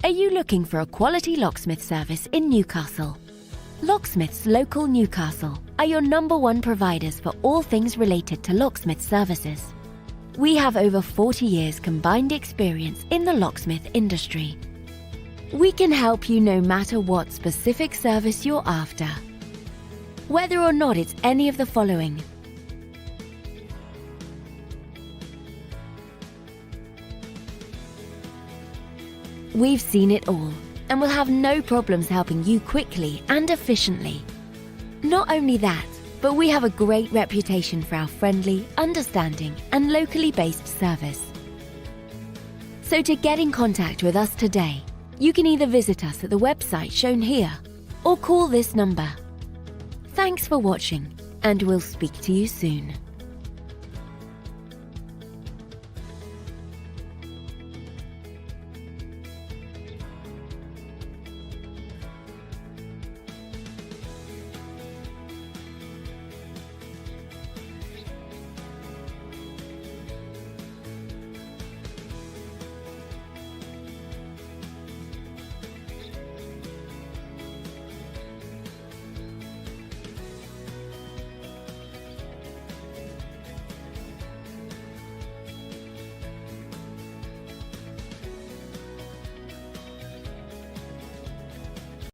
Are you looking for a quality locksmith service in Newcastle? Locksmiths Local Newcastle are your #1 providers for all things related to locksmith services. We have over 40 years combined experience in the locksmith industry. We can help you no matter what specific service you're after. Whether or not it's any of the following: we've seen it all and will have no problems helping you quickly and efficiently. Not only that, but we have a great reputation for our friendly, understanding, and locally based service. So to get in contact with us today, you can either visit us at the website shown here or call this number. Thanks for watching, and we'll speak to you soon.